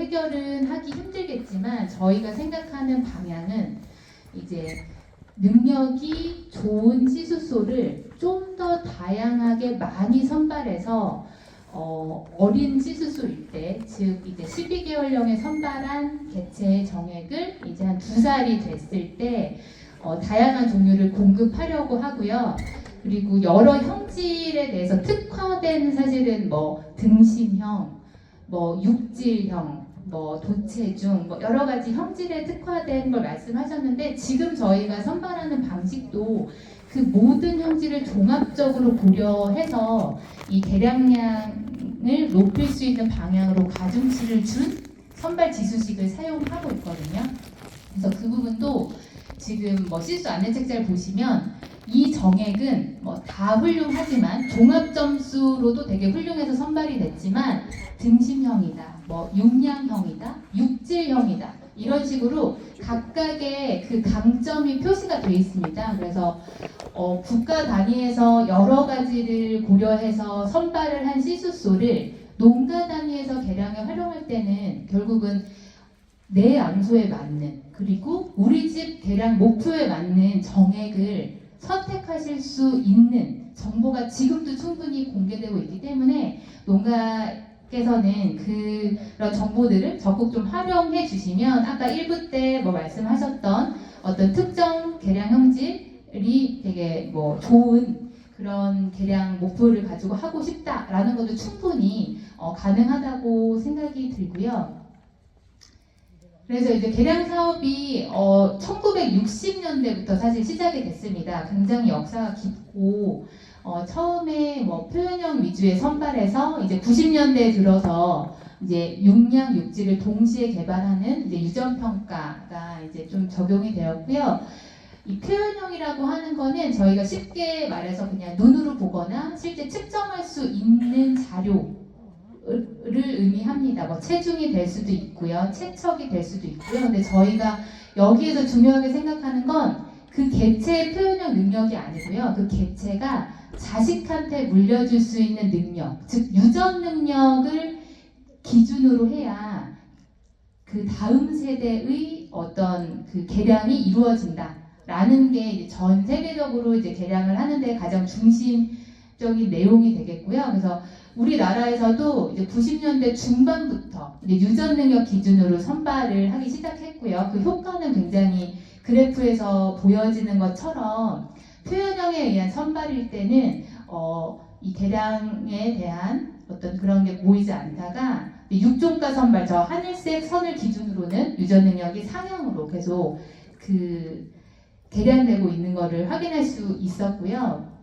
해결은 하기 힘들겠지만 저희가 생각하는 방향은 이제 능력이 좋은 시수소를 좀 더 다양하게 많이 선발해서 어린 시수소일 때, 즉 이제 12개월령에 선발한 개체의 정액을 이제 한 2살이 됐을 때 다양한 종류를 공급하려고 하고요. 그리고 여러 형질에 대해서 특화된 사실은 뭐 등심형, 뭐 육질형, 뭐 도체중, 뭐 여러 가지 형질에 특화된 걸 말씀하셨는데 지금 저희가 선발하는 방식도 그 모든 형질을 종합적으로 고려해서 이 개량량을 높일 수 있는 방향으로 가중치를 준 선발 지수식을 사용하고 있거든요. 그래서 그 부분도 지금 뭐 실수 안내책자를 보시면 이 정액은 뭐 다 훌륭하지만 종합 점수로도 되게 훌륭해서 선발이 됐지만 등심형이다, 뭐 육량형이다, 육질형이다 이런 식으로 각각의 그 강점이 표시가 되어 있습니다. 그래서 국가 단위에서 여러 가지를 고려해서 선발을 한 시수소를 농가 단위에서 개량에 활용할 때는 결국은 내 암소에 맞는 그리고 우리 집 개량 목표에 맞는 정액을 선택하실 수 있는 정보가 지금도 충분히 공개되고 있기 때문에 농가께서는 그런 정보들을 적극 좀 활용해 주시면 아까 1부 때 뭐 말씀하셨던 어떤 특정 개량 형질이 되게 뭐 좋은 그런 개량 목표를 가지고 하고 싶다라는 것도 충분히 가능하다고 생각이 들고요. 그래서 이제 개량 사업이 1960년대부터 사실 시작이 됐습니다. 굉장히 역사가 깊고 처음에 뭐 표현형 위주의 선발에서 이제 90년대에 들어서 이제 육량 육질을 동시에 개발하는 이제 유전 평가가 이제 좀 적용이 되었고요. 이 표현형이라고 하는 거는 저희가 쉽게 말해서 그냥 눈으로 보거나 실제 측정할 수 있는 자료 를 의미합니다. 뭐 체중이 될 수도 있고요, 체척이 될 수도 있고요. 근데 저희가 여기에서 중요하게 생각하는 건 그 개체의 표현형 능력이 아니고요. 그 개체가 자식한테 물려줄 수 있는 능력, 즉 유전 능력을 기준으로 해야 그 다음 세대의 어떤 그 개량이 이루어진다라는 게 이제 전 세계적으로 이제 개량을 하는데 가장 중심적인 내용이 되겠고요. 그래서 우리나라에서도 이제 90년대 중반부터 이제 유전 능력 기준으로 선발을 하기 시작했고요. 그 효과는 굉장히 그래프에서 보여지는 것처럼 표현형에 의한 선발일 때는 이 개량에 대한 어떤 그런 게 보이지 않다가 육종가 선발, 저 하늘색 선을 기준으로는 유전 능력이 상향으로 계속 그 개량되고 있는 것을 확인할 수 있었고요.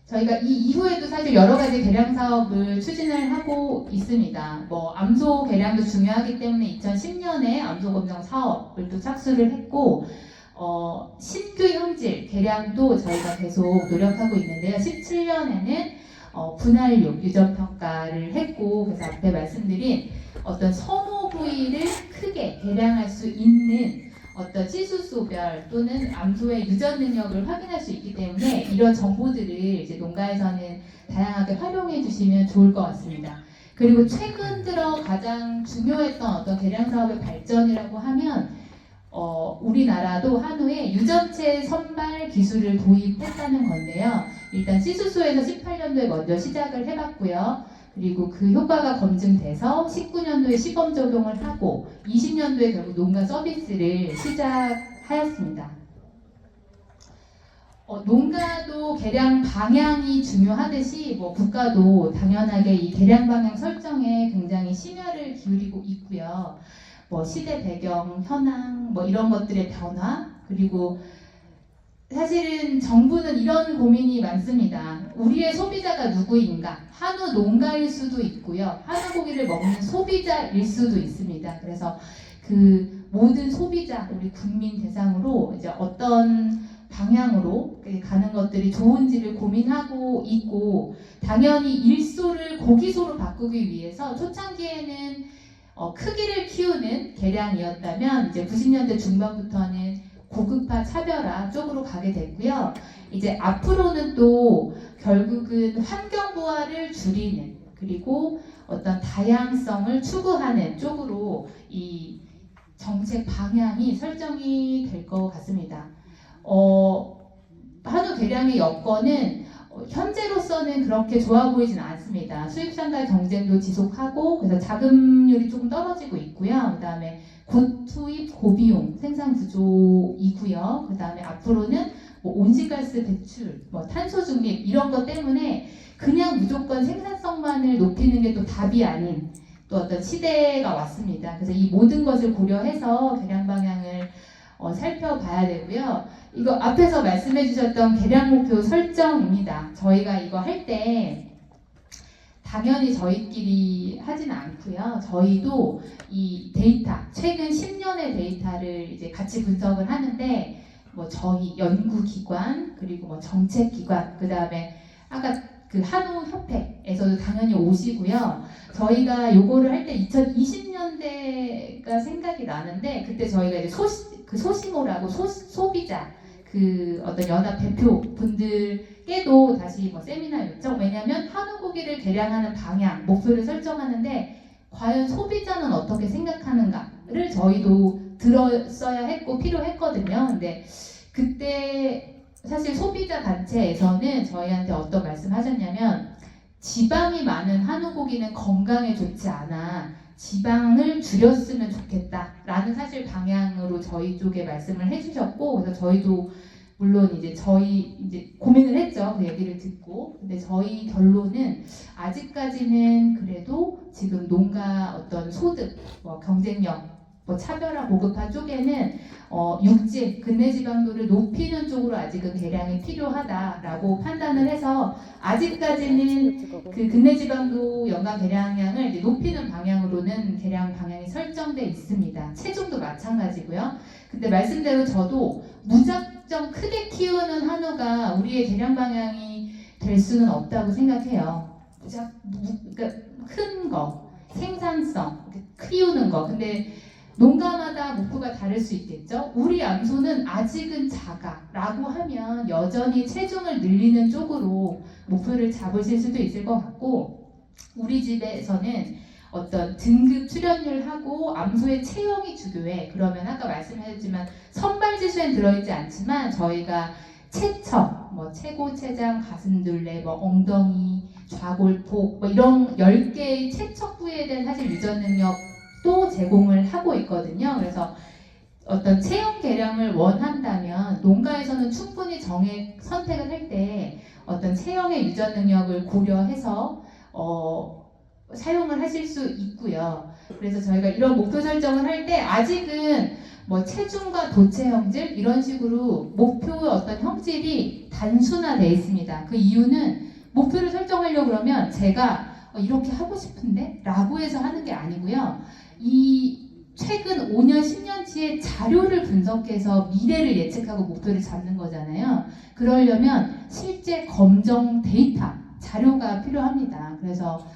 저희가 이 이후에도 사실 여러 가지 개량 사업을 추진을 하고 있습니다. 뭐 암소 개량도 중요하기 때문에 2010년에 암소 검정 사업을 또 착수를 했고 신규 형질 개량도 저희가 계속 노력하고 있는데요. 17년에는 분할육 유전 평가를 했고 그래서 앞에 말씀드린 어떤 선호 부위를 크게 개량할 수 있는 어떤 시수소별 또는 암소의 유전 능력을 확인할 수 있기 때문에 이런 정보들을 이제 농가에서는 다양하게 활용해 주시면 좋을 것 같습니다. 그리고 최근 들어 가장 중요했던 어떤 개량 사업의 발전이라고 하면 우리나라도 한우에 유전체 선발 기술을 도입했다는 건데요. 일단 시수소에서 18년도에 먼저 시작을 해봤고요. 그리고 그 효과가 검증돼서 19년도에 시범 적용을 하고 20년도에 결국 농가 서비스를 시작하였습니다. 농가도 개량 방향이 중요하듯이 뭐 국가도 당연하게 이 개량 방향 설정에 굉장히 심혈을 기울이고 있고요. 뭐 시대 배경, 현황, 뭐 이런 것들의 변화, 그리고 사실은 정부는 이런 고민이 많습니다. 우리의 소비자가 누구인가? 한우 농가일 수도 있고요. 한우 고기를 먹는 소비자일 수도 있습니다. 그래서 그 모든 소비자, 우리 국민 대상으로 이제 어떤 방향으로 가는 것들이 좋은지를 고민하고 있고, 당연히 일소를 고기소로 바꾸기 위해서 초창기에는 크기를 키우는 개량이었다면 이제 90년대 중반부터는 고급화 차별화 쪽으로 가게 됐고요. 이제 앞으로는 또 결국은 환경 부하를 줄이는, 그리고 어떤 다양성을 추구하는 쪽으로 이 정책 방향이 설정이 될 것 같습니다. 한우 개량의 여건은 현재로서는 그렇게 좋아 보이진 않습니다. 수입상과의 경쟁도 지속하고 그래서 자금률이 조금 떨어지고 있고요. 그 다음에 고투입 고비용 생산 구조이고요. 그 다음에 앞으로는 온실가스 배출, 탄소 중립 이런 것 때문에 그냥 무조건 생산성만을 높이는 게 또 답이 아닌 또 어떤 시대가 왔습니다. 그래서 이 모든 것을 고려해서 개량 방향을 살펴봐야 되고요. 이거 앞에서 말씀해 주셨던 개량 목표 설정입니다. 저희가 이거 할 때 당연히 저희끼리 하지는 않고요. 저희도 이 데이터, 최근 10년의 데이터를 이제 같이 분석을 하는데 저희 연구기관 그리고 정책기관 그 다음에 아까 그 한우협회에서도 당연히 오시고요. 저희가 요거를 할 때 2020년대가 생각이 나는데 그때 저희가 이제 소시모라고 소비자 그 어떤 연합 대표분들께도 다시 세미나 요청. 왜냐하면 한우고기를 개량하는 방향, 목표를 설정하는데 과연 소비자는 어떻게 생각하는가를 저희도 들었어야 했고 필요했거든요. 근데 그때 사실 소비자 단체에서는 저희한테 어떤 말씀하셨냐면 지방이 많은 한우고기는 건강에 좋지 않아. 지방을 줄였으면 좋겠다라는 사실 방향으로 저희 쪽에 말씀을 해주셨고, 그래서 저희도 물론 저희 고민을 했죠. 그 얘기를 듣고. 근데 저희 결론은 아직까지는 그래도 지금 농가 어떤 소득, 경쟁력, 차별화 고급화 쪽에는 육지 근내 지방도를 높이는 쪽으로 아직은 개량이 필요하다라고 판단을 해서 아직까지는 그 근내 지방도 연간 개량량을 이제 높이는 방향으로는 개량 방향이 설정돼 있습니다. 체중도 마찬가지고요. 근데 말씀대로 저도 무작정 크게 키우는 한우가 우리의 개량 방향이 될 수는 없다고 생각해요. 그러니까 큰 거, 생산성, 키우는 거. 근데 농가마다 목표가 다를 수 있겠죠. 우리 암소는 아직은 작아라고 하면 여전히 체중을 늘리는 쪽으로 목표를 잡으실 수도 있을 것 같고, 우리 집에서는 어떤 등급 출연율하고 암소의 체형이 중요해. 그러면 아까 말씀하셨지만 선발지수엔 들어있지 않지만 저희가 체청, 체고, 체장, 가슴둘레, 엉덩이, 좌골폭 이런 10개의 체척 부위에 대한 사실 유전 능력도 제공을 하고 있거든요. 그래서 어떤 체형 개량을 원한다면 농가에서는 충분히 정액 선택을 할 때 어떤 체형의 유전 능력을 고려해서 사용을 하실 수 있고요. 그래서 저희가 이런 목표 설정을 할 때 아직은 체중과 도체 형질 이런 식으로 목표의 어떤 형질이 단순화되어 있습니다. 그 이유는 목표를 설정하려고 그러면 제가 이렇게 하고 싶은데 라고 해서 하는 게 아니고요. 이 최근 5년, 10년치의 자료를 분석해서 미래를 예측하고 목표를 잡는 거잖아요. 그러려면 실제 검정 데이터, 자료가 필요합니다. 그래서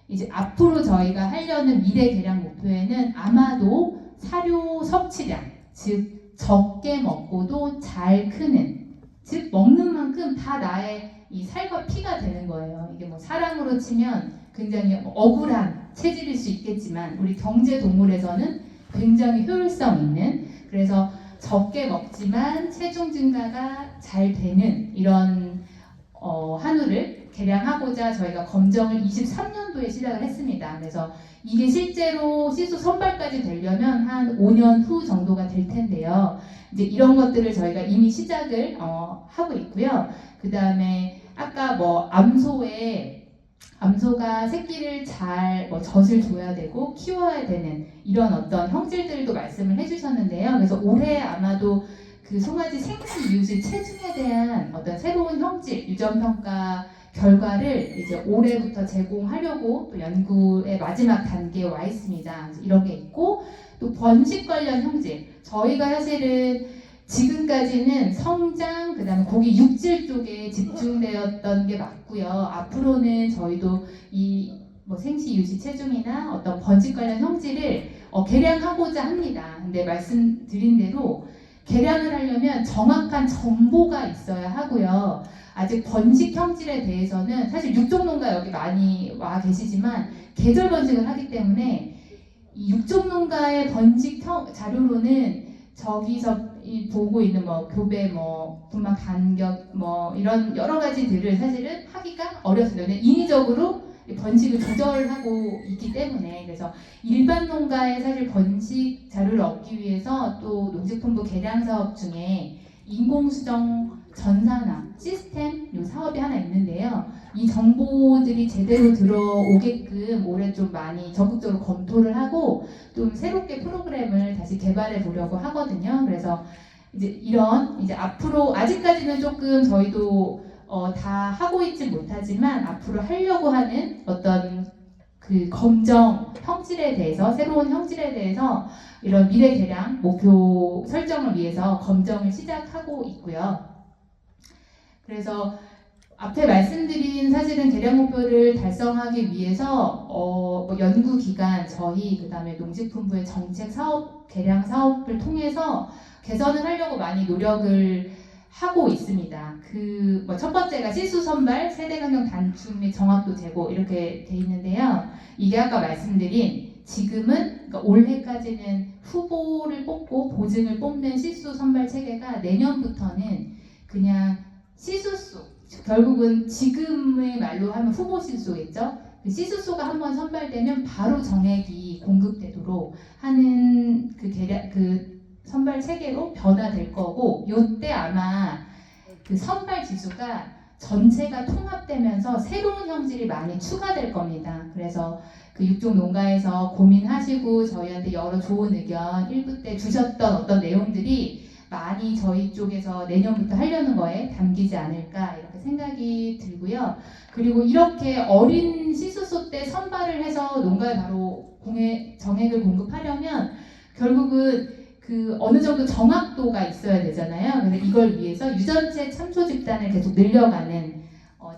이제 앞으로 저희가 하려는 미래 개량 목표에는 아마도 사료 섭취량, 즉 적게 먹고도 잘 크는, 즉 먹는 만큼 다 나의 이 살과 피가 되는 거예요. 이게 사람으로 치면 굉장히 억울한 체질일 수 있겠지만 우리 경제 동물에서는 굉장히 효율성 있는, 그래서 적게 먹지만 체중 증가가 잘 되는 이런 한우를 개량하고자 저희가 검정을 23년도에 시작을 했습니다. 그래서 이게 실제로 시수 선발까지 되려면 한 5년 후 정도가 될 텐데요. 이제 이런 것들을 저희가 이미 시작을 하고 있고요. 그 다음에 아까 암소가 새끼를 잘 젖을 줘야 되고 키워야 되는 이런 어떤 형질들도 말씀을 해주셨는데요. 그래서 올해 아마도 그 송아지 생시 이웃의 체중에 대한 어떤 새로운 형질 유전평가 결과를 이제 올해부터 제공하려고 또 연구의 마지막 단계에 와 있습니다. 그래서 이런 게 있고, 또 번식 관련 형질, 저희가 사실은 지금까지는 성장, 그 다음에 고기 육질 쪽에 집중되었던 게 맞고요. 앞으로는 저희도 이 생시 유지 체중이나 어떤 번식 관련 형질을 개량하고자 합니다. 근데 말씀드린 대로 개량을 하려면 정확한 정보가 있어야 하고요. 아직 번식 형질에 대해서는 사실 육종농가 여기 많이 와 계시지만 계절 번식을 하기 때문에 이 육종농가의 번식 자료로는 저기서 보고 있는 뭐 교배 뭐 분막 간격 뭐 이런 여러 가지들을 사실은 하기가 어렵습니다. 인위적으로 번식을 조절하고 있기 때문에. 그래서 일반 농가의 사실 번식 자료를 얻기 위해서 또 농식품부 개량 사업 중에 인공수정 전산화 시스템 요 사업이 하나 있는데요. 이 정보들이 제대로 들어오게끔 올해 좀 많이 적극적으로 검토를 하고 좀 새롭게 프로그램을 다시 개발해 보려고 하거든요. 그래서 이제 이런 이제 앞으로 아직까지는 조금 저희도 다 하고 있진 못하지만 앞으로 하려고 하는 어떤 그 검정 형질에 대해서 새로운 형질에 대해서 이런 미래 개량 목표 설정을 위해서 검정을 시작하고 있고요. 그래서 앞에 말씀드린 사실은 개량 목표를 달성하기 위해서 뭐 연구기관 저희 그다음에 농식품부의 정책 사업 개량 사업을 통해서 개선을 하려고 많이 노력을 하고 있습니다. 뭐 첫 번째가 실수 선발, 세대 간격 단축 및 정확도 제고 이렇게 돼 있는데요. 이게 아까 말씀드린 지금은 그러니까 올해까지는 후보를 뽑고 보증을 뽑는 실수 선발 체계가 내년부터는 그냥 시수수, 결국은 지금의 말로 하면 후보 실수겠죠. 그 시수수가 한번 선발되면 바로 정액이 공급되도록 하는 그 선발 체계로 변화될 거고, 요때 아마 그 선발 지수가 전체가 통합되면서 새로운 형질이 많이 추가될 겁니다. 그래서 그 육종 농가에서 고민하시고 저희한테 여러 좋은 의견 1부 때 주셨던 어떤 내용들이 많이 저희 쪽에서 내년부터 하려는 거에 담기지 않을까 이렇게 생각이 들고요. 그리고 이렇게 어린 시수소 때 선발을 해서 농가에 바로 정액을 공급하려면 결국은 그 어느 정도 정확도가 있어야 되잖아요. 그래서 이걸 위해서 유전체 참소 집단을 계속 늘려가는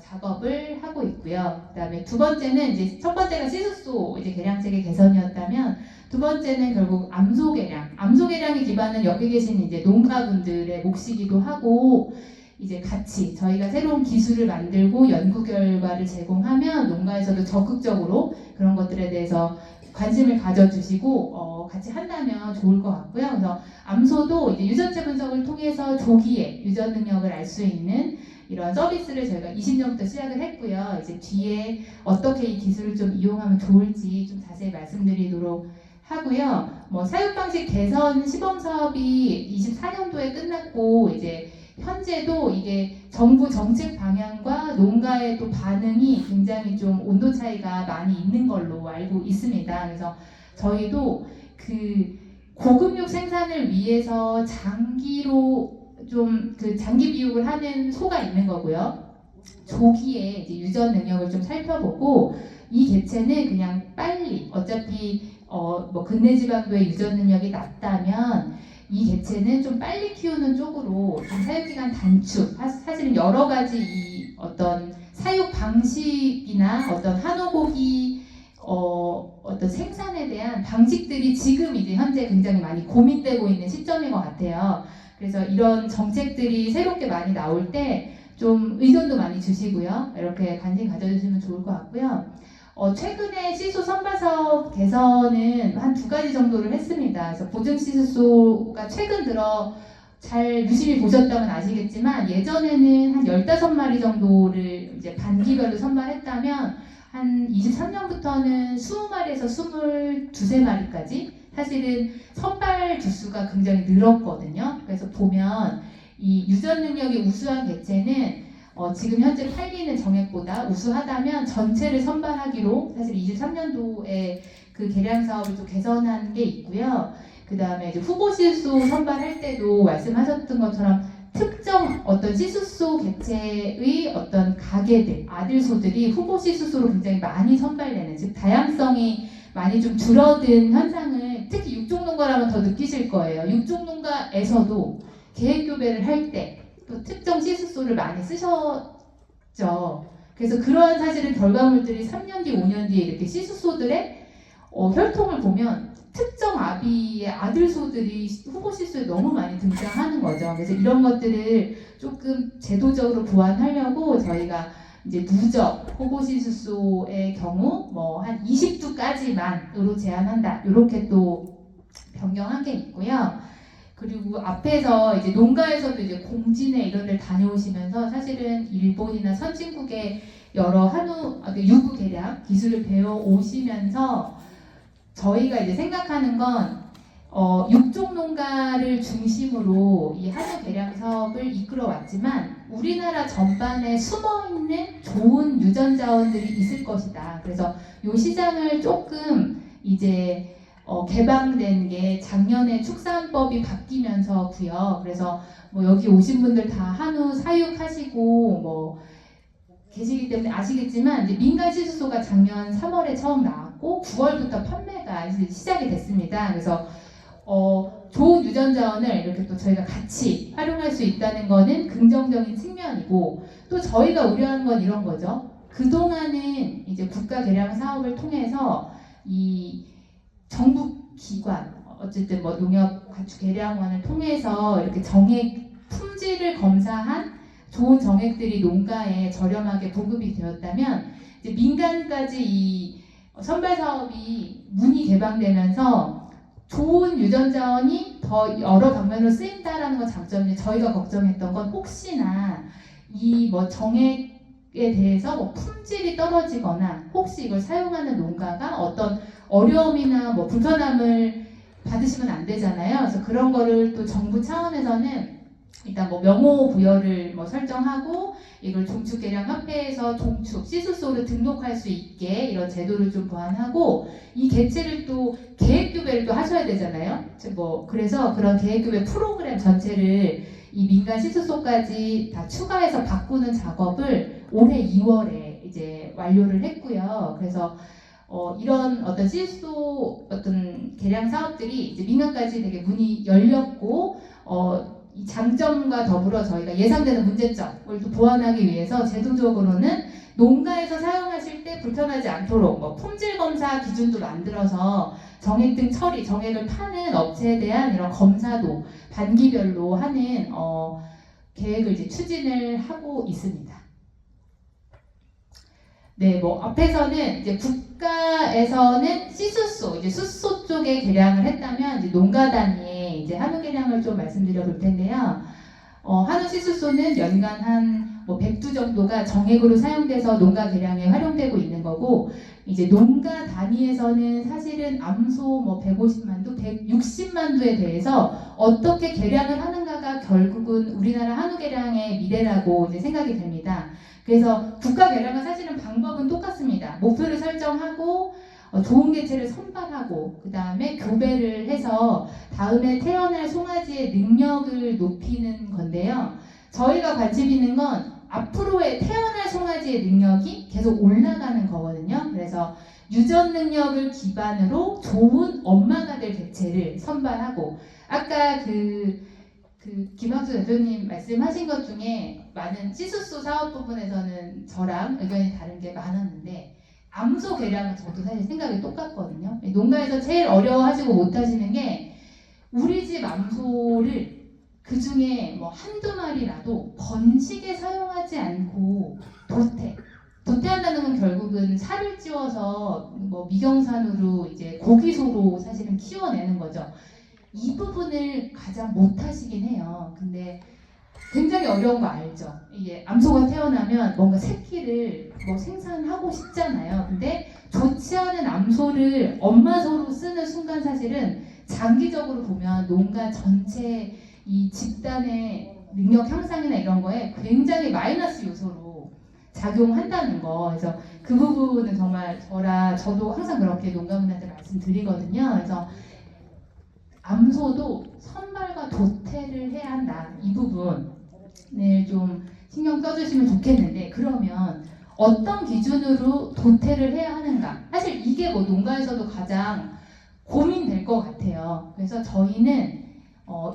작업을 하고 있고요. 그다음에 두 번째는 이제 첫 번째가 시수소 이제 개량책의 개선이었다면 두 번째는 결국 암소 개량. 암소 개량의 기반은 여기 계신 이제 농가분들의 몫이기도 하고 이제 같이 저희가 새로운 기술을 만들고 연구 결과를 제공하면 농가에서도 적극적으로 그런 것들에 대해서 관심을 가져주시고 같이 한다면 좋을 것 같고요. 그래서 암소도 이제 유전체 분석을 통해서 조기에 유전 능력을 알 수 있는 이런 서비스를 저희가 20년부터 시작을 했고요. 이제 뒤에 어떻게 이 기술을 좀 이용하면 좋을지 좀 자세히 말씀드리도록 하고요. 뭐 사육 방식 개선 시범 사업이 24년도에 끝났고 이제 현재도 이게 정부 정책 방향과 농가의 또 반응이 굉장히 좀 온도 차이가 많이 있는 걸로 알고 있습니다. 그래서 저희도 그 고급육 생산을 위해서 장기로 좀 그 장기 비육을 하는 소가 있는 거고요. 조기에 이제 유전 능력을 좀 살펴보고 이 개체는 그냥 빨리 어차피 뭐 근내 지방도의 유전 능력이 낮다면 이 개체는 좀 빨리 키우는 쪽으로 좀 사육기간 단축, 사실은 여러 가지 이 어떤 사육 방식이나 어떤 한우고기 어떤 생산에 대한 방식들이 지금 이제 현재 굉장히 많이 고민되고 있는 시점인 것 같아요. 그래서 이런 정책들이 새롭게 많이 나올 때 좀 의견도 많이 주시고요. 이렇게 관심 가져주시면 좋을 것 같고요. 최근에 시수 선발 사업 개선은 한 2가지 정도를 했습니다. 그래서 보증 시수소가 최근 들어 잘 유심히 보셨다면 아시겠지만 예전에는 한 15마리 정도를 이제 반기별로 선발했다면 한 23년부터는 20마리에서 22~23마리까지 사실은 선발 주수가 굉장히 늘었거든요. 그래서 보면 이 유전 능력이 우수한 개체는 지금 현재 팔리는 정액보다 우수하다면 전체를 선발하기로 사실 23년도에 그 개량 사업을 좀 개선한 게 있고요. 그 다음에 이제 후보 시수소 선발할 때도 말씀하셨던 것처럼 특정 어떤 시수소 개체의 어떤 가게들, 아들소들이 후보 시수소로 굉장히 많이 선발되는, 즉 다양성이 많이 좀 줄어든 현상을 특히 육종농가라면 더 느끼실 거예요. 육종농가에서도 계획교배를 할 때 또 특정 시수소를 많이 쓰셨죠. 그래서 그러한 사실은 결과물들이 3년 뒤, 5년 뒤에 이렇게 시수소들의 혈통을 보면 특정 아비의 아들소들이 후보 실수에 너무 많이 등장하는 거죠. 그래서 이런 것들을 조금 제도적으로 보완하려고 저희가 이제 누적 후보 실수의 경우 뭐 한 20두까지만으로 제한한다. 이렇게 또 변경한 게 있고요. 그리고 앞에서 이제 농가에서도 이제 공진회 이런 데를 다녀오시면서 사실은 일본이나 선진국의 여러 유구 개량 기술을 배워 오시면서 저희가 이제 생각하는 건 육종 농가를 중심으로 이 한우 개량 사업을 이끌어 왔지만 우리나라 전반에 숨어 있는 좋은 유전 자원들이 있을 것이다. 그래서 이 시장을 조금 이제 개방된 게 작년에 축산법이 바뀌면서고요. 그래서 뭐 여기 오신 분들 다 한우 사육하시고 뭐 계시기 때문에 아시겠지만 이제 민간 시수소가 작년 3월에 처음 나왔고 9월부터 판매가 이제 시작이 됐습니다. 그래서 좋은 유전 자원을 이렇게 또 저희가 같이 활용할 수 있다는 거는 긍정적인 측면이고 또 저희가 우려하는 건 이런 거죠. 그동안은 이제 국가 개량 사업을 통해서 이 정부 기관 어쨌든 뭐 농협 가축 개량원을 통해서 이렇게 정액 품질을 검사한 좋은 정액들이 농가에 저렴하게 보급이 되었다면 이제 민간까지 이 선발 사업이 문이 개방되면서 좋은 유전 자원이 더 여러 방면으로 쓰인다라는 건 장점인데 저희가 걱정했던 건 혹시나 이 뭐 정액에 대해서 뭐 품질이 떨어지거나 혹시 이걸 사용하는 농가가 어떤 어려움이나 뭐 불편함을 받으시면 안 되잖아요. 그래서 그런 거를 또 정부 차원에서는 일단 뭐 명호 부여를 뭐 설정하고 이걸 종축개량협회에서 종축 시수소로 등록할 수 있게 이런 제도를 좀 보완하고 이 개체를 또 계획교배를 또 하셔야 되잖아요. 뭐 그래서 그런 계획교배 프로그램 전체를 이 민간 시수소까지 다 추가해서 바꾸는 작업을 올해 2월에 이제 완료를 했고요. 그래서 이런 어떤 시수소 어떤 개량 사업들이 이제 민간까지 되게 문이 열렸고 이 장점과 더불어 저희가 예상되는 문제점을 또 보완하기 위해서 제도적으로는 농가에서 사용하실 때 불편하지 않도록 뭐 품질 검사 기준도 만들어서 정액 등 처리, 정액을 파는 업체에 대한 이런 검사도 반기별로 하는 계획을 이제 추진을 하고 있습니다. 네, 뭐 앞에서는 이제 국가에서는 시수소, 이제 수소 쪽에 개량을 했다면 이제 농가 단위의 이제 한우 개량을 좀 말씀드려 볼 텐데요. 한우 시수소는 연간 한 뭐 100두 정도가 정액으로 사용돼서 농가 개량에 활용되고 있는 거고 이제 농가 단위에서는 사실은 암소 뭐 150만 두, 160만 두에 대해서 어떻게 개량을 하는가가 결국은 우리나라 한우 개량의 미래라고 이제 생각이 됩니다. 그래서 국가 개량은 사실은 방법은 똑같습니다. 목표를 설정하고 좋은 개체를 선발하고 그 다음에 교배를 해서 다음에 태어날 송아지의 능력을 높이는 건데요. 저희가 관심 있는 건 앞으로의 태어날 송아지의 능력이 계속 올라가는 거거든요. 그래서 유전 능력을 기반으로 좋은 엄마가 될 개체를 선발하고 아까 김학수 대표님 말씀하신 것 중에 많은 시수소 사업 부분에서는 저랑 의견이 다른 게 많았는데 암소 개량은 저도 사실 생각이 똑같거든요. 농가에서 제일 어려워하시고 못하시는 게 우리 집 암소를 그 중에 뭐 한두 마리라도 번식에 사용하지 않고 도태한다는 건 결국은 살을 찌워서 뭐 미경산으로 이제 고기소로 사실은 키워내는 거죠. 이 부분을 가장 못하시긴 해요. 근데 굉장히 어려운 거 알죠? 이게 암소가 태어나면 뭔가 새끼를 뭐 생산하고 싶잖아요. 근데 좋지 않은 암소를 엄마소로 쓰는 순간 사실은 장기적으로 보면 농가 전체 이 집단의 능력 향상이나 이런 거에 굉장히 마이너스 요소로 작용한다는 거. 그래서 그 부분은 정말 저도 항상 그렇게 농가분한테 말씀드리거든요. 그래서 암소도 선발과 도태를 해야 한다. 이 부분을 좀 신경 써주시면 좋겠는데 그러면 어떤 기준으로 도태를 해야 하는가? 사실 이게 뭐 농가에서도 가장 고민될 것 같아요. 그래서 저희는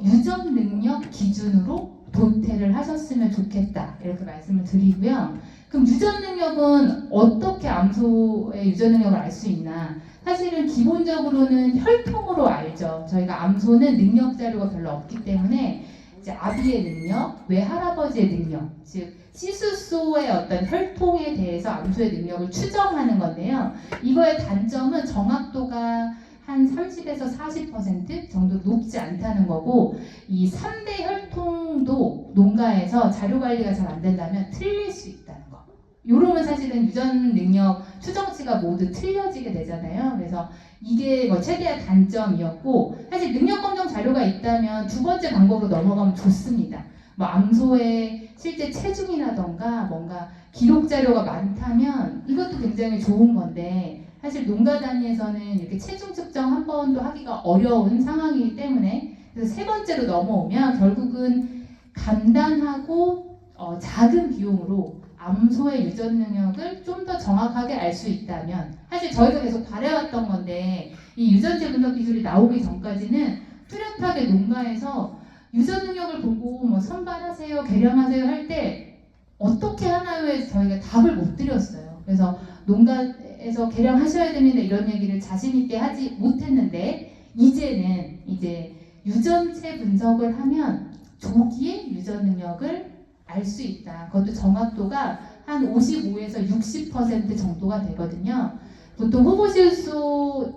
유전 능력 기준으로 도태를 하셨으면 좋겠다. 이렇게 말씀을 드리고요. 그럼 유전 능력은 어떻게 암소의 유전 능력을 알 수 있나? 사실은 기본적으로는 혈통으로 알죠. 저희가 암소는 능력 자료가 별로 없기 때문에 이제 아비의 능력, 외할아버지의 능력, 즉 시수소의 어떤 혈통에 대해서 암소의 능력을 추정하는 건데요. 이거의 단점은 정확도가 한 30에서 40% 정도 높지 않다는 거고, 이 3대 혈통도 농가에서 자료 관리가 잘 안 된다면 틀릴 수 있다는 거. 요러면 사실은 유전 능력 추정치가 모두 틀려지게 되잖아요. 그래서 이게 뭐 최대한 단점이었고, 사실 능력 검정 자료가 있다면 두 번째 방법으로 넘어가면 좋습니다. 뭐 암소의 실제 체중이라던가 뭔가 기록 자료가 많다면 이것도 굉장히 좋은 건데, 사실 농가 단위에서는 이렇게 체중 측정 한 번도 하기가 어려운 상황이기 때문에, 그래서 세 번째로 넘어오면 결국은 간단하고 작은 비용으로 암소의 유전 능력을 좀 더 정확하게 알 수 있다면, 사실 저희가 계속 바래왔던 건데, 이 유전체 분석 기술이 나오기 전까지는 뚜렷하게 농가에서 유전 능력을 보고 뭐 선발하세요, 개량하세요 할 때 어떻게 하나요에 저희가 답을 못 드렸어요. 그래서 농가에서 개량하셔야 됩니다 이런 얘기를 자신 있게 하지 못했는데, 이제는 이제 유전체 분석을 하면 조기에 유전 능력을 알 수 있다. 그것도 정확도가 한 55에서 60% 정도가 되거든요. 보통 후보실수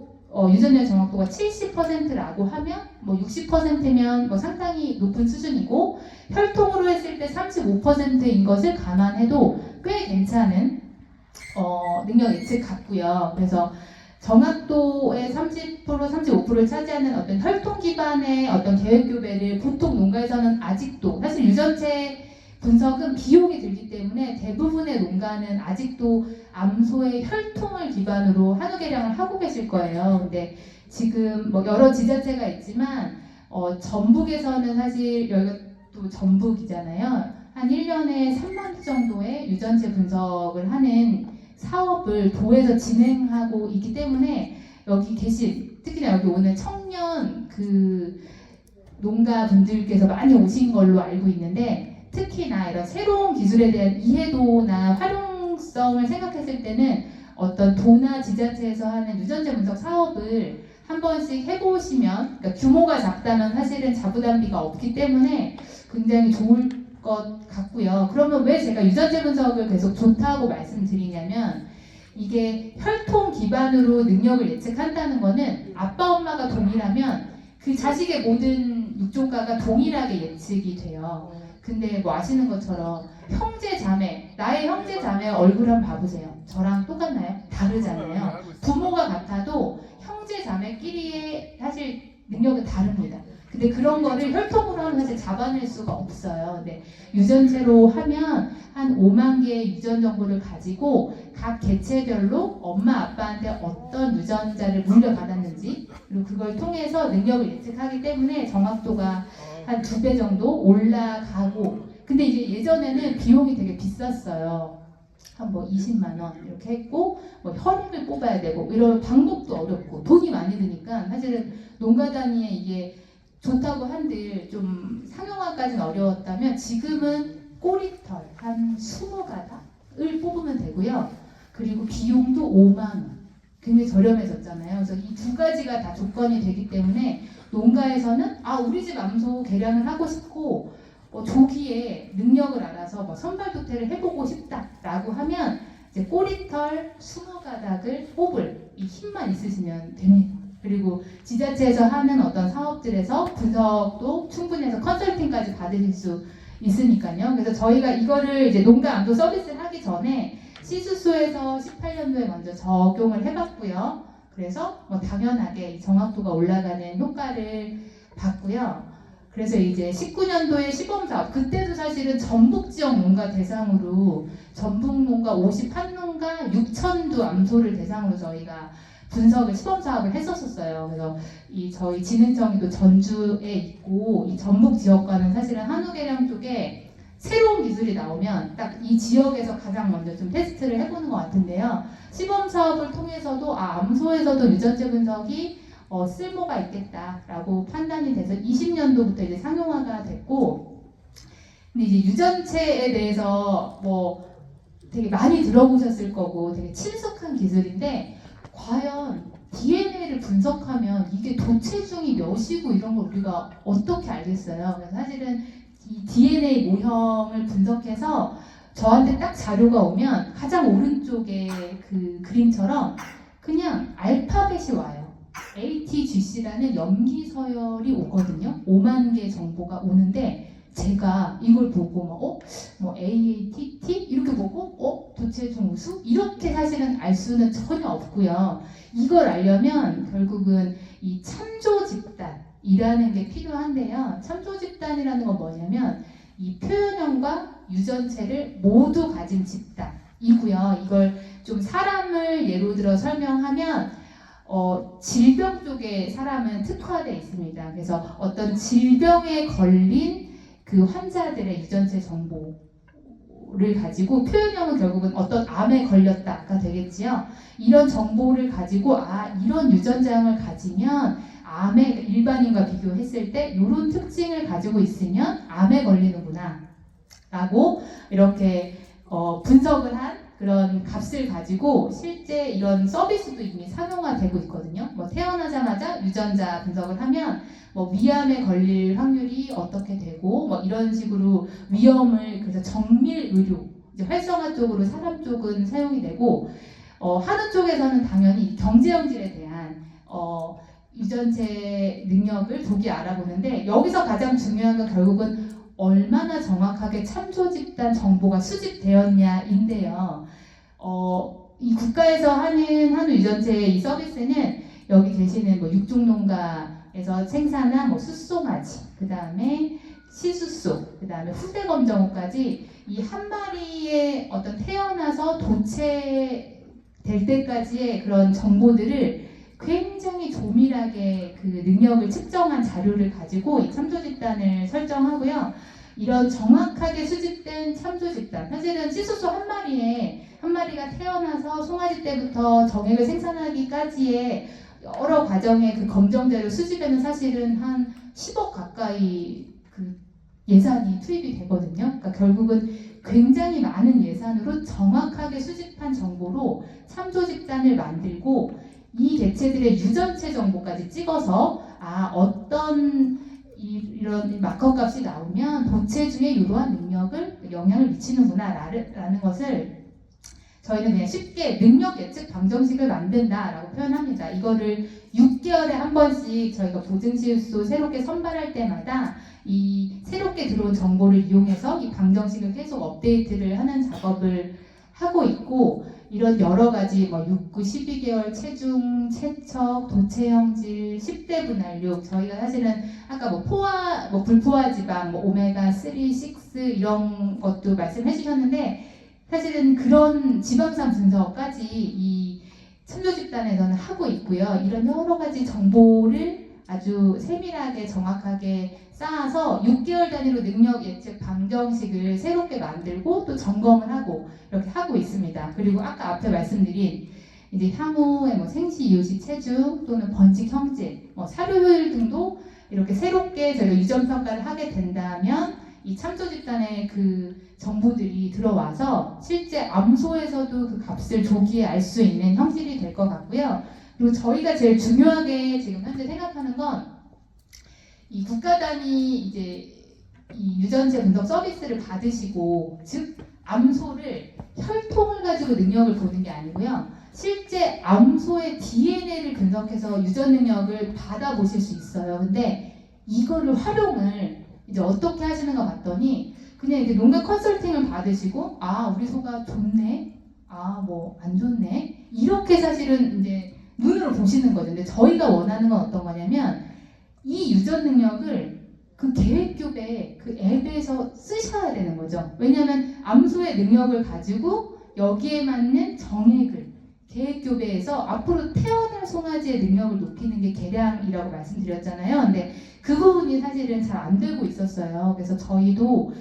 유전력 정확도가 70%라고 하면 뭐 60%면 뭐 상당히 높은 수준이고, 혈통으로 했을 때 35%인 것을 감안해도 꽤 괜찮은 능력 예측 같고요. 그래서 정확도의 30%, 35%를 차지하는 어떤 혈통 기반의 어떤 계획 교배를 보통 농가에서는 아직도, 사실 유전체 분석은 비용이 들기 때문에 대부분의 농가는 아직도 암소의 혈통을 기반으로 한우 개량을 하고 계실 거예요. 근데 지금 뭐 여러 지자체가 있지만 전북에서는 사실 여기가 또 전북이잖아요. 한 1년에 3만 주 정도의 유전체 분석을 하는 사업을 도에서 진행하고 있기 때문에, 여기 계신, 특히나 여기 오늘 청년 그 농가분들께서 많이 오신 걸로 알고 있는데, 특히나 이런 새로운 기술에 대한 이해도나 활용성을 생각했을 때는 어떤 도나 지자체에서 하는 유전체 분석 사업을 한 번씩 해보시면, 그러니까 규모가 작다면 사실은 자부담비가 없기 때문에 굉장히 좋을 것 같고요. 그러면 왜 제가 유전체 분석을 계속 좋다고 말씀드리냐면, 이게 혈통 기반으로 능력을 예측한다는 거는 아빠 엄마가 동일하면 그 자식의 모든 육종가가 동일하게 예측이 돼요. 근데 뭐 아시는 것처럼 형제 자매, 나의 형제 자매 얼굴 한번 봐보세요. 저랑 똑같나요? 다르잖아요. 부모가 같아도 형제 자매끼리의 사실 능력은 다릅니다. 근데 그런 거를 혈통으로 하면 사실 잡아낼 수가 없어요. 근데 유전체로 하면 한 5만 개의 유전 정보를 가지고 각 개체별로 엄마 아빠한테 어떤 유전자를 물려받았는지, 그리고 그걸 통해서 능력을 예측하기 때문에 정확도가 한 2배 정도 올라가고, 근데 이제 예전에는 비용이 되게 비쌌어요. 한 뭐 20만 원 이렇게 했고, 뭐 혈액을 뽑아야 되고 이런 방법도 어렵고 돈이 많이 드니까 사실은 농가 단위에 이게 좋다고 한들 좀 상용화까지는 어려웠다면, 지금은 꼬리털 한 20가닥을 뽑으면 되고요. 그리고 비용도 5만 원. 굉장히 저렴해졌잖아요. 그래서 이 두 가지가 다 조건이 되기 때문에 농가에서는 우리 집 암소 개량을 하고 싶고 조기에 능력을 알아서 뭐 선발 도태를 해보고 싶다라고 하면 이제 꼬리털 20가닥을 뽑을 이 힘만 있으시면 됩니다. 그리고 지자체에서 하는 어떤 사업들에서 분석도 충분히 해서 컨설팅까지 받으실 수 있으니까요. 그래서 저희가 이거를 이제 농가 암소 서비스를 하기 전에 시수소에서 18년도에 먼저 적용을 해봤고요. 그래서 뭐 당연하게 이 정확도가 올라가는 효과를 봤고요. 그래서 이제 19년도에 시범사업, 그때도 사실은 전북 지역 농가 대상으로 전북 농가 51농가 6,000두 암소를 대상으로 저희가 분석을 시범사업을 했었어요. 그래서 이 저희 진흥청이 또 전주에 있고, 이 전북 지역과는 사실은 한우 개량 쪽에 새로운 기술이 나오면 딱 이 지역에서 가장 먼저 좀 테스트를 해보는 것 같은데요. 시범 사업을 통해서도 암소에서도 유전체 분석이 쓸모가 있겠다라고 판단이 돼서 20년도부터 이제 상용화가 됐고, 근데 이제 유전체에 대해서 뭐 되게 많이 들어보셨을 거고 되게 친숙한 기술인데, 과연 DNA를 분석하면 이게 도체중이 몇이고 이런 걸 우리가 어떻게 알겠어요? 그래서 사실은 이 DNA 모형을 분석해서 저한테 딱 자료가 오면 가장 오른쪽에 그 그림처럼 그냥 알파벳이 와요. ATGC라는 염기 서열이 오거든요. 5만 개 정보가 오는데 제가 이걸 보고 뭐 AATT 이렇게 보고 도체중 우수 이렇게 사실은 알 수는 전혀 없고요. 이걸 알려면 결국은 이 참조 집단이라는 게 필요한데요. 참조 집단이라는 건 뭐냐면 이 표현형과 유전체를 모두 가진 집단이고요. 이걸 좀 사람을 예로 들어 설명하면 질병 쪽에 사람은 특화되어 있습니다. 그래서 어떤 질병에 걸린 그 환자들의 유전체 정보를 가지고 표현형은 결국은 어떤 암에 걸렸다가 되겠지요. 이런 정보를 가지고 이런 유전자형을 가지면 암에 일반인과 비교했을 때 이런 특징을 가지고 있으면 암에 걸리는구나 라고 이렇게 분석을 한 그런 값을 가지고 실제 이런 서비스도 이미 상용화되고 있거든요. 뭐 태어나자마자 유전자 분석을 하면 뭐 위암에 걸릴 확률이 어떻게 되고 뭐 이런 식으로 위험을 그래서 정밀 의료 이제 활성화 쪽으로 사람 쪽은 사용이 되고 한우 쪽에서는 당연히 경제형질에 대한 유전체 능력을 독이 알아보는데 여기서 가장 중요한 건 결국은 얼마나 정확하게 참조 집단 정보가 수집되었냐인데요. 이 국가에서 하는 한우 유전체 이 서비스는 여기 계시는 뭐 육종농가에서 생산한 뭐 숫송아지, 그 다음에 시숫소, 그 다음에 후대 검정어까지 이 한 마리의 어떤 태어나서 도체될 때까지의 그런 정보들을 굉장히 조밀하게 그 능력을 측정한 자료를 가지고 이 참조 집단을 설정하고요. 이런 정확하게 수집된 참조 집단, 사실은 시숫소 한 마리가 태어나서 송아지 때부터 정액을 생산하기까지의 여러 과정의 그 검정자료 수집에는 사실은 한 10억 가까이 그 예산이 투입이 되거든요. 그러니까 결국은 굉장히 많은 예산으로 정확하게 수집한 정보로 참조 집단을 만들고 이 개체들의 유전체 정보까지 찍어서 어떤 이런 마커 값이 나오면 도체중에 이러한 영향을 미치는구나 라는 것을 저희는 그냥 쉽게 능력 예측 방정식을 만든다라고 표현합니다. 이거를 6개월에 한 번씩 저희가 보증시효소 새롭게 선발할 때마다 이 새롭게 들어온 정보를 이용해서 이 방정식을 계속 업데이트를 하는 작업을 하고 있고 이런 여러 가지 뭐 6, 9, 12개월 체중, 체척, 도체형질, 10대 분할육 저희가 사실은 아까 뭐 불포화 지방, 뭐 오메가 3, 6 이런 것도 말씀해 주셨는데 사실은 그런 지방산 분석까지 이 참조 집단에서는 하고 있고요. 이런 여러 가지 정보를 아주 세밀하게 정확하게 쌓아서 6개월 단위로 능력 예측 방정식을 새롭게 만들고 또 점검을 하고 이렇게 하고 있습니다. 그리고 아까 앞에 말씀드린 이제 향후에 뭐 생시, 이유시, 체중 또는 번식 형질, 뭐 사료 효율 등도 이렇게 새롭게 저희가 유전 평가를 하게 된다면 이 참조 집단의 그 정보들이 들어와서 실제 암소에서도 그 값을 조기에 알 수 있는 형질이 될 것 같고요. 그리고 저희가 제일 중요하게 지금 현재 생각하는 건 이 국가 단위 이제 이 유전체 분석 서비스를 받으시고 즉 암소를 혈통을 가지고 능력을 보는 게 아니고요. 실제 암소의 DNA를 분석해서 유전 능력을 받아보실 수 있어요. 근데 이거를 활용을 이제 어떻게 하시는가 봤더니 그냥 이제 농가 컨설팅을 받으시고 우리 소가 좋네, 뭐 안 좋네 이렇게 사실은 이제 눈으로 보시는 거죠. 근데 저희가 원하는 건 어떤 거냐면 이 유전 능력을 그 계획교배 그 앱에서 쓰셔야 되는 거죠. 왜냐하면 암소의 능력을 가지고 여기에 맞는 정액을 계획교배에서 앞으로 태어날 송아지의 능력을 높이는 게 개량이라고 말씀드렸잖아요. 근데 그 부분이 사실은 잘 안 되고 있었어요. 그래서 저희도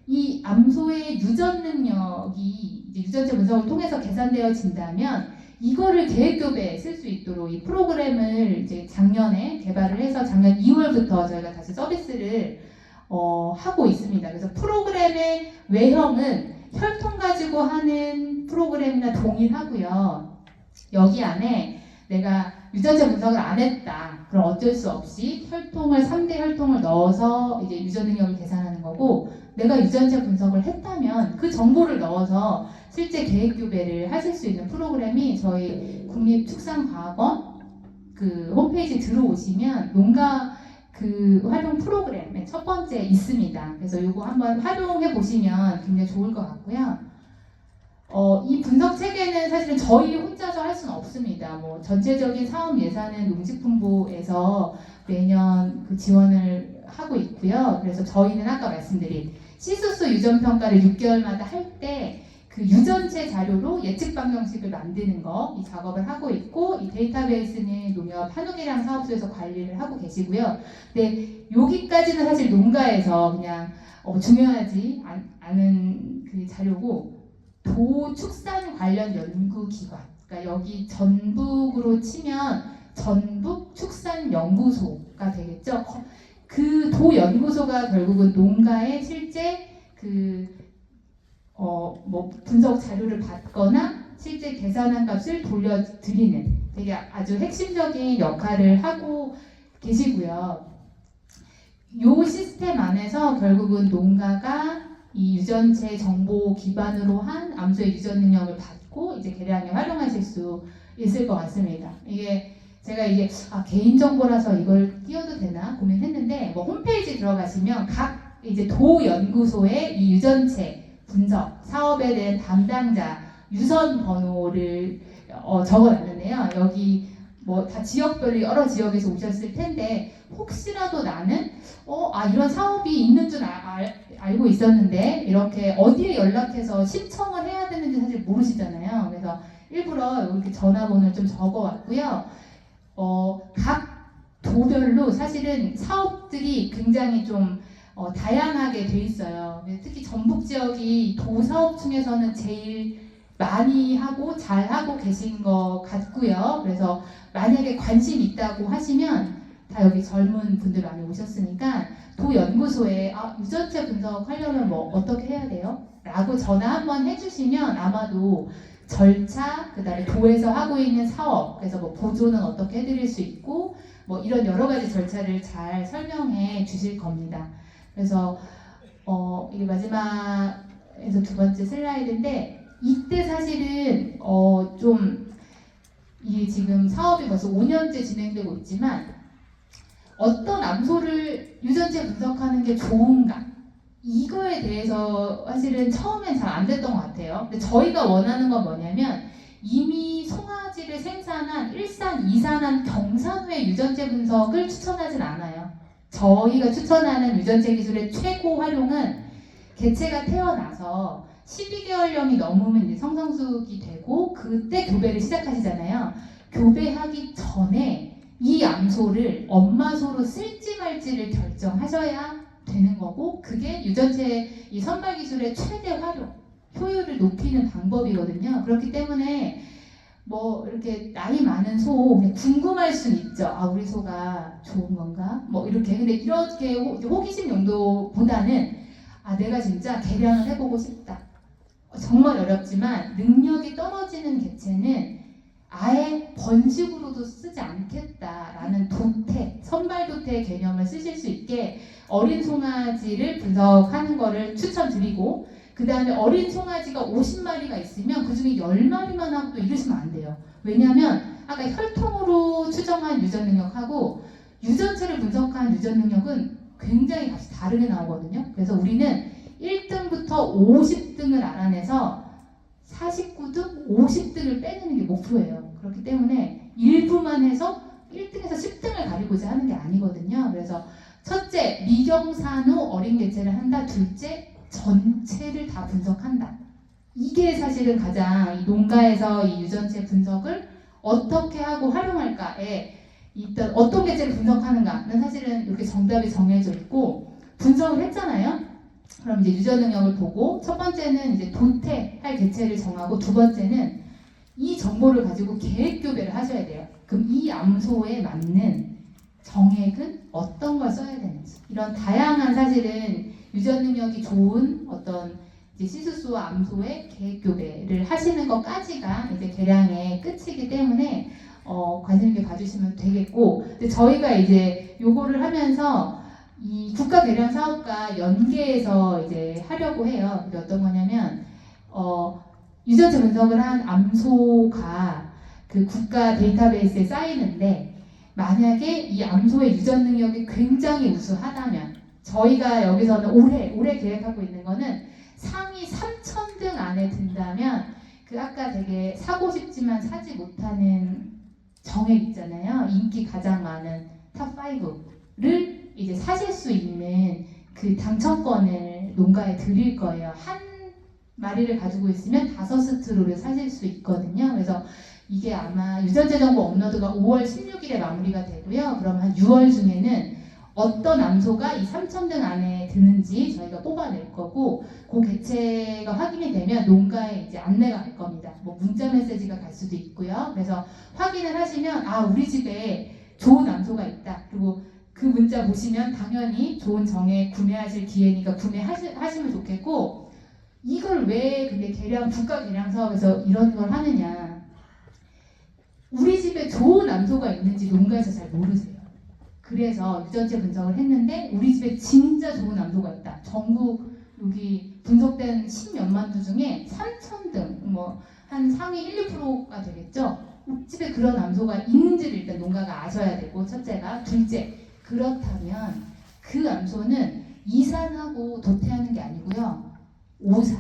이 암소의 유전 능력이 이제 유전체 분석을 통해서 계산되어진다면 이거를 계획교배에 쓸 수 있도록 이 프로그램을 이제 작년에 개발을 해서 작년 2월부터 저희가 다시 서비스를 하고 있습니다. 그래서 프로그램의 외형은 혈통 가지고 하는 프로그램이나 동일하고요. 여기 안에 내가 유전자 분석을 안 했다. 그럼 어쩔 수 없이 3대 혈통을 넣어서 이제 유전 능력을 계산하는 거고, 내가 유전자 분석을 했다면 그 정보를 넣어서 실제 계획 교배를 하실 수 있는 프로그램이 저희 국립축산과학원 그 홈페이지 들어오시면 농가 그 활용 프로그램의 첫 번째 있습니다. 그래서 이거 한번 활용해 보시면 굉장히 좋을 것 같고요. 이 분석 체계는 사실은 저희 혼자서 할 수는 없습니다. 뭐 전체적인 사업 예산은 농식품부에서 매년 그 지원을 하고 있고요. 그래서 저희는 아까 말씀드린 시수수 유전 평가를 6개월마다 할 때 그 유전체 자료로 예측 방정식을 만드는 거, 이 작업을 하고 있고, 이 데이터베이스는 농협 한우계량 사업소에서 관리를 하고 계시고요. 근데 여기까지는 사실 농가에서 그냥 중요하지 않은 그 자료고, 도축산 관련 연구기관, 그러니까 여기 전북으로 치면 전북축산연구소가 되겠죠. 그 도연구소가 결국은 농가의 실제 뭐 분석 자료를 받거나 실제 계산한 값을 돌려드리는 되게 아주 핵심적인 역할을 하고 계시고요. 이 시스템 안에서 결국은 농가가 이 유전체 정보 기반으로 한 암소의 유전 능력을 받고 이제 개량에 활용하실 수 있을 것 같습니다. 제가 개인 정보라서 이걸 띄워도 되나 고민했는데, 뭐 홈페이지 들어가시면 각 이제 도 연구소의 이 유전체 분석 사업에 대한 담당자 유선 번호를 적어놨는데요. 여기 뭐 다 지역별로 여러 지역에서 오셨을 텐데, 혹시라도 나는 이런 사업이 있는 줄 알고 있었는데 이렇게 어디에 연락해서 신청을 해야 되는지 사실 모르시잖아요. 그래서 일부러 이렇게 전화번호를 좀 적어왔고요. 각 도별로 사실은 사업들이 굉장히 좀 다양하게 돼 있어요. 특히 전북 지역이 도 사업 중에서는 제일 많이 하고 잘 하고 계신 것 같고요. 그래서 만약에 관심 있다고 하시면 다 여기 젊은 분들 많이 오셨으니까 도 연구소에 유전체 분석하려면 뭐 어떻게 해야 돼요? 라고 전화 한번 해주시면 아마도 절차, 그다음에 도에서 하고 있는 사업, 그래서 뭐 보조는 어떻게 해드릴 수 있고 뭐 이런 여러 가지 절차를 잘 설명해 주실 겁니다. 그래서 이게 마지막에서 두 번째 슬라이드인데, 이때 사실은 이게 지금 사업이 벌써 5년째 진행되고 있지만 어떤 암소를 유전체 분석하는 게 좋은가, 이거에 대해서 사실은 처음엔 잘 안 됐던 것 같아요. 근데 저희가 원하는 건 뭐냐면, 이미 송아지를 생산한 일산, 이산한 경산후의 유전체 분석을 추천하진 않아요. 저희가 추천하는 유전체 기술의 최고 활용은 개체가 태어나서 12개월령이 넘으면 이제 성성숙이 되고 그때 교배를 시작하시잖아요. 교배하기 전에 이 암소를 엄마소로 쓸지 말지를 결정하셔야 되는 거고, 그게 유전체 이 선발 기술의 최대 활용, 효율을 높이는 방법이거든요. 그렇기 때문에 뭐 이렇게 나이 많은 소 그냥 궁금할 수는 있죠. 우리 소가 좋은 건가? 뭐 이렇게. 근데 이렇게 호기심 용도보다는 내가 진짜 개량을 해보고 싶다. 정말 어렵지만 능력이 떨어지는 개체는 아예 번식으로도 쓰지 않겠다라는 도태, 선발 도태 개념을 쓰실 수 있게 어린 송아지를 분석하는 거를 추천드리고, 그 다음에 어린 송아지가 50마리가 있으면 그 중에 10마리만 하고 또 이러시면 안 돼요. 왜냐하면 아까 혈통으로 추정한 유전 능력하고 유전체를 분석한 유전 능력은 굉장히 값이 다르게 나오거든요. 그래서 우리는 1등부터 50등을 알아내서 49등, 50등을 빼내는 게 목표예요. 그렇기 때문에 일부만 해서 1등에서 10등을 가리고자 하는 게 아니거든요. 그래서 첫째, 미경산후 어린 개체를 한다. 둘째, 전체를 다 분석한다. 이게 사실은 가장 이 농가에서 이 유전체 분석을 어떻게 하고 활용할까에, 일단 어떤 개체를 분석하는가는 사실은 이렇게 정답이 정해져 있고, 분석을 했잖아요. 그럼 이제 유전 능력을 보고, 첫 번째는 이제 도태할 개체를 정하고, 두 번째는 이 정보를 가지고 계획 교배를 하셔야 돼요. 그럼 이 암소에 맞는 정액은 어떤 걸 써야 되는지, 이런 다양한 사실은 유전 능력이 좋은 어떤 이제 시수수와 암소의 계획 교배를 하시는 것까지가 이제 개량의 끝이기 때문에 관심 있게 봐주시면 되겠고, 근데 저희가 이제 요거를 하면서 이 국가 개량 사업과 연계해서 이제 하려고 해요. 그게 어떤 거냐면 유전체 분석을 한 암소가 그 국가 데이터베이스에 쌓이는데, 만약에 이 암소의 유전 능력이 굉장히 우수하다면, 저희가 여기서는 올해 계획하고 있는 거는 상위 3,000등 안에 든다면, 그 아까 되게 사고 싶지만 사지 못하는 정액 있잖아요. 인기 가장 많은 탑 5를 이제 사실 수 있는 그 당첨권을 농가에 드릴 거예요. 한 마리를 가지고 있으면 5스트로를 사실 수 있거든요. 그래서 이게 아마 유전자 정보 업로드가 5월 16일에 마무리가 되고요. 그러면 한 6월 중에는 어떤 암소가 이 3,000등 안에 드는지 저희가 뽑아낼 거고, 그 개체가 확인이 되면 농가에 이제 안내가 갈 겁니다. 뭐 문자 메시지가 갈 수도 있고요. 그래서 확인을 하시면 우리 집에 좋은 암소가 있다. 그리고 그 문자 보시면 당연히 좋은 정에 구매하실 기회니까 구매하시면 좋겠고, 이걸 왜 근데 국가 개량 사업에서 이런 걸 하느냐? 우리 집에 좋은 암소가 있는지 농가에서 잘 모르세요. 그래서 유전체 분석을 했는데 우리 집에 진짜 좋은 암소가 있다. 전국 여기 분석된 10몇만 두 중에 3,000등, 뭐 한 상위 1, 2%가 되겠죠. 우리 집에 그런 암소가 있는지를 일단 농가가 아셔야 되고, 첫째가. 둘째, 그렇다면 그 암소는 이산하고 도태하는 게 아니고요. 오산,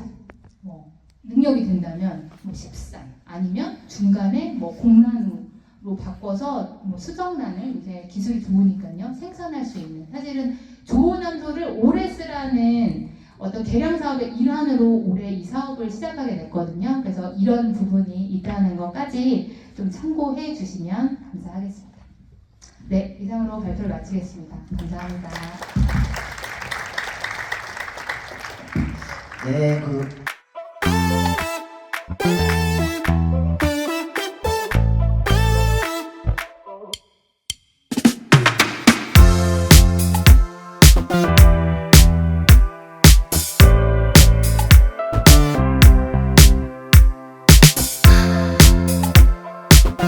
능력이 된다면 십산, 아니면 중간에 공란으로 바꿔서 수정란을, 이제 기술이 좋으니까요, 생산할 수 있는, 사실은 좋은 암소를 오래 쓰라는 어떤 개량 사업의 일환으로 올해 이 사업을 시작하게 됐거든요. 그래서 이런 부분이 있다는 것까지 좀 참고해 주시면 감사하겠습니다. 네, 이상으로 발표를 마치겠습니다. 감사합니다. 네,